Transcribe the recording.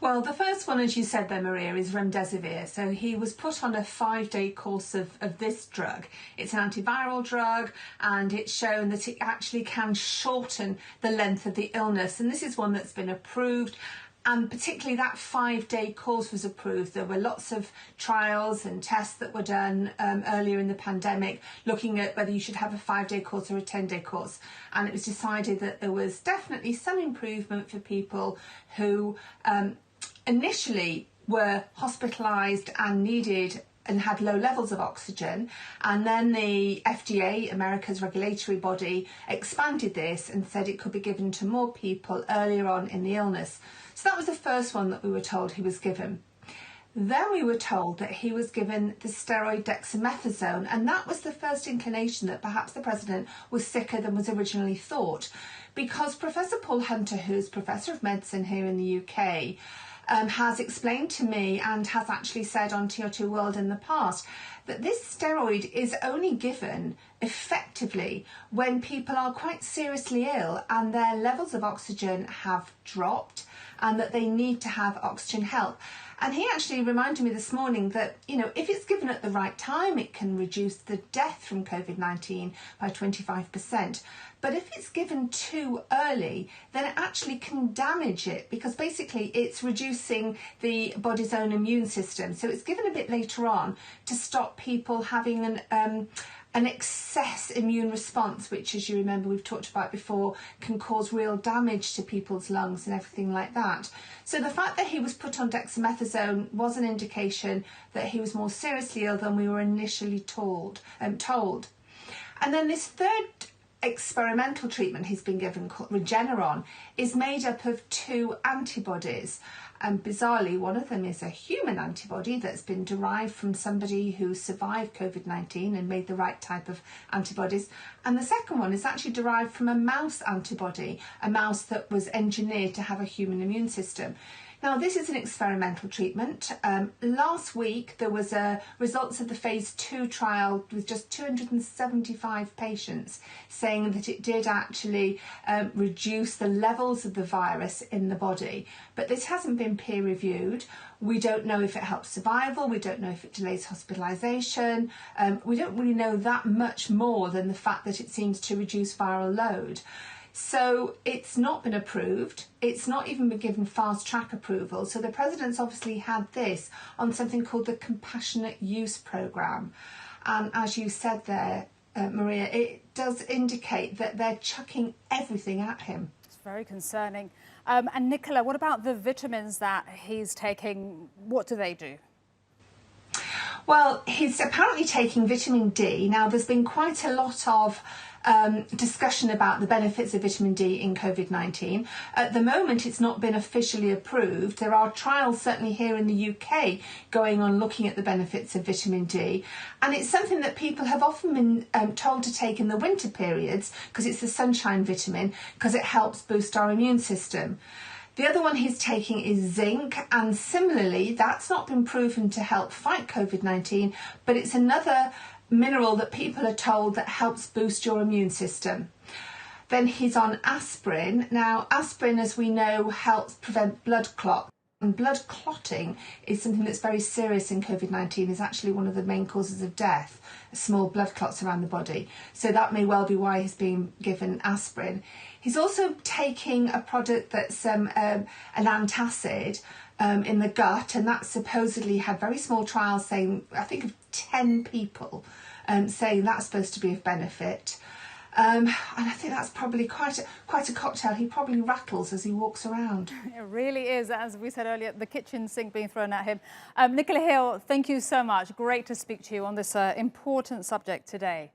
Well, the first one, as you said there, Maria, is Remdesivir. So he was put on a 5-day course of this drug. It's an antiviral drug, and it's shown that it actually can shorten the length of the illness. And this is one that's been approved. And particularly that 5-day course was approved. There were lots of trials and tests that were done earlier in the pandemic looking at whether you should have a 5-day course or a 10-day course. And it was decided that there was definitely some improvement for people who initially were hospitalised and needed and had low levels of oxygen, and then the FDA, America's regulatory body, expanded this and said it could be given to more people earlier on in the illness. So that was the first one that we were told he was given. Then we were told that he was given the steroid dexamethasone, and that was the first inclination that perhaps the president was sicker than was originally thought, because Professor Paul Hunter, who's Professor of Medicine here in the UK, has explained to me and has actually said on TR2 World in the past that this steroid is only given effectively when people are quite seriously ill and their levels of oxygen have dropped and that they need to have oxygen help. And he actually reminded me this morning that, if it's given at the right time, it can reduce the death from COVID-19 by 25%. But if it's given too early, then it actually can damage it, because basically it's reducing the body's own immune system. So it's given a bit later on to stop people having an excess immune response, which, as you remember, we've talked about before, can cause real damage to people's lungs and everything like that. So the fact that he was put on dexamethasone was an indication that he was more seriously ill than we were initially told. And then this third experimental treatment he's been given, called Regeneron, is made up of 2 antibodies. And bizarrely, one of them is a human antibody that's been derived from somebody who survived COVID-19 and made the right type of antibodies. And the second one is actually derived from a mouse antibody, a mouse that was engineered to have a human immune system. Now, this is an experimental treatment. Last week, there was results of the phase 2 trial with just 275 patients, saying that it did actually reduce the levels of the virus in the body. But this hasn't been peer reviewed. We don't know if it helps survival. We don't know if it delays hospitalisation. We don't really know that much more than the fact that it seems to reduce viral load. So it's not been approved. It's not even been given fast track approval. So the president's obviously had this on something called the Compassionate Use Programme. And as you said there, Maria, it does indicate that they're chucking everything at him. It's very concerning. And Nicola, what about the vitamins that he's taking? What do they do? Well, he's apparently taking vitamin D. Now, there's been quite a lot of discussion about the benefits of vitamin D in COVID-19. At the moment, it's not been officially approved. There are trials, certainly here in the UK, going on looking at the benefits of vitamin D. And it's something that people have often been told to take in the winter periods, because it's the sunshine vitamin, because it helps boost our immune system. The other one he's taking is zinc, and similarly, that's not been proven to help fight COVID-19, but it's another mineral that people are told that helps boost your immune system. Then he's on aspirin. Now, aspirin, as we know, helps prevent blood clot. And blood clotting is something that's very serious in COVID-19, is actually one of the main causes of death, small blood clots around the body. So that may well be why he's being given aspirin. He's also taking a product that's an antacid in the gut, and that supposedly had very small trials saying, I think of 10 people saying that's supposed to be of benefit. And I think that's probably quite a cocktail. He probably rattles as he walks around. It really is, as we said earlier, the kitchen sink being thrown at him. Nicola Hill, thank you so much. Great to speak to you on this important subject today.